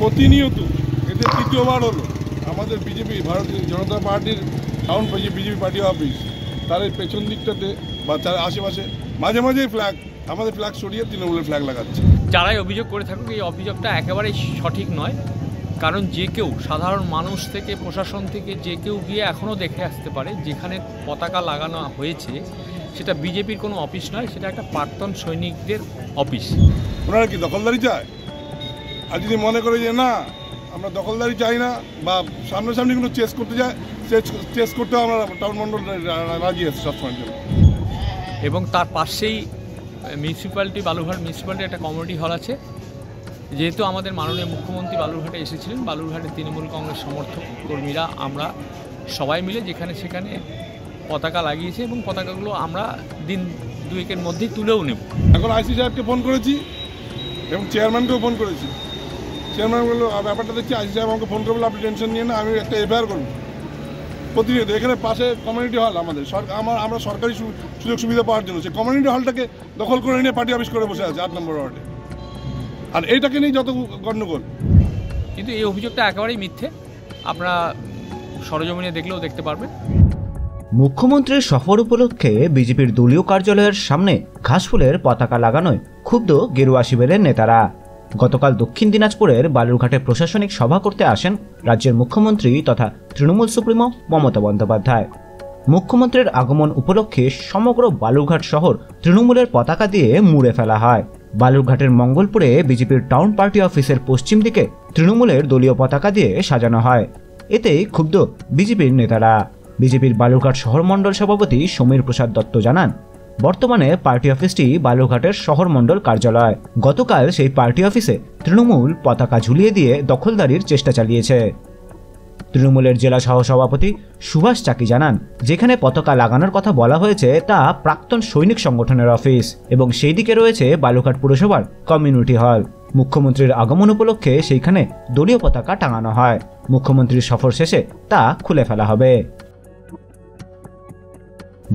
প্রতিনিয়ত এদের তৃতীয়বার হলো আমাদের বিজেপি ভারতীয় জনতা পার্টির টাউন বিজেপি পার্টি অফিস তার পেছন দিকটাতে বা তার আশেপাশে মাঝে মাঝে আমাদের ফ্ল্যাগ সরিয়ে তৃণমূলের ফ্ল্যাগ লাগাচ্ছে। যারাই অভিযোগ করে থাকুক এই অভিযোগটা একেবারেই সঠিক নয়, কারণ যে কেউ সাধারণ মানুষ থেকে প্রশাসন থেকে যে কেউ গিয়ে এখনও দেখে আসতে পারে যেখানে পতাকা লাগানো হয়েছে সেটা বিজেপির কোনো অফিস নয়, সেটা একটা প্রাক্তন সৈনিকদের অফিস। ওনারা কি দখলদারি চায়? আর যদি মনে করে যে না আমরা দখলদারি চাই না বা সামনাসামনি কোনো চেস করতে যায়, চেস করতেও আমরা টাউন মন্ডল রাজি আছি সবসময়ের জন্য। এবং তার পাশেই মিউনিসিপ্যালিটি বালুরঘাট মিউনিসিপ্যালিটি একটা কমিউনিটি হল আছে। যেহেতু আমাদের মাননীয় মুখ্যমন্ত্রী বালুরঘাটে এসেছিলেন, বালুরঘাটের তৃণমূল কংগ্রেস সমর্থক কর্মীরা আমরা সবাই মিলে যেখানে সেখানে পতাকা লাগিয়েছি এবং পতাকাগুলো আমরা দিন দুয়েকের মধ্যেই তুলেও নেব। এখন আইসি সাহেবকে ফোন করেছি এবং চেয়ারম্যানকেও ফোন করেছি। চেয়ারম্যান বললো ব্যাপারটা দেখছি, আইসি সাহেব আমাকে ফোন করবো, আপনি টেনশন নিয়ে না, আমি একটা এফআইআর করবো। প্রতিনিয়ত এখানে পাশে কমিউনিটি হল আমাদের আমরা সরকারি সুযোগ সুবিধা পাওয়ার জন্য সেই কমিউনিটি হলটাকে দখল করে নিয়ে পার্টি অফিস করে বসে আছে 8 নম্বর ওয়ার্ডে। আর এইটাকে নিয়ে যত গণ্ডগোল। কিন্তু এই অভিযোগটা একেবারেই মিথ্যে, আপনারা সরজমিনে দেখলেও দেখতে পারবেন। মুখ্যমন্ত্রীর সফর উপলক্ষে বিজেপির দলীয় কার্যালয়ের সামনে ঘাসফুলের পতাকা লাগানোয় ক্ষুব্ধ গেরুয়া শিবিরের নেতারা। গতকাল দক্ষিণ দিনাজপুরের বালুরঘাটে প্রশাসনিক সভা করতে আসেন রাজ্যের মুখ্যমন্ত্রী তথা তৃণমূল সুপ্রিমো মমতা বন্দ্যোপাধ্যায়। মুখ্যমন্ত্রীর আগমন উপলক্ষে সমগ্র বালুরঘাট শহর তৃণমূলের পতাকা দিয়ে মুড়ে ফেলা হয়। বালুরঘাটের মঙ্গলপুরে বিজেপির টাউন পার্টি অফিসের পশ্চিম দিকে তৃণমূলের দলীয় পতাকা দিয়ে সাজানো হয়। এতেই ক্ষুব্ধ বিজেপির নেতারা। বিজেপির বালুরঘাট শহর মণ্ডল সভাপতি সমীর প্রসাদ দত্ত জানান, বর্তমানে পার্টি অফিসটি বালুরঘাটের শহর মণ্ডল কার্যালয়। গতকাল সেই পার্টি অফিসে তৃণমূল পতাকা ঝুলিয়ে দিয়ে দখলদারির চেষ্টা চালিয়েছে। তৃণমূলের জেলা সহসভাপতি সুভাষ চাকি জানান, যেখানে পতাকা লাগানোর কথা বলা হয়েছে তা প্রাক্তন সৈনিক সংগঠনের অফিস এবং সেই দিকে রয়েছে বালুরঘাট পুরসভার কমিউনিটি হল। মুখ্যমন্ত্রীর আগমন উপলক্ষে সেইখানে দলীয় পতাকা টাঙানো হয়। মুখ্যমন্ত্রীর সফর শেষে তা খুলে ফেলা হবে।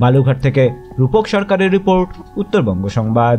বালুরঘাট থেকে রূপক সরকারের রিপোর্ট, উত্তরবঙ্গ সংবাদ।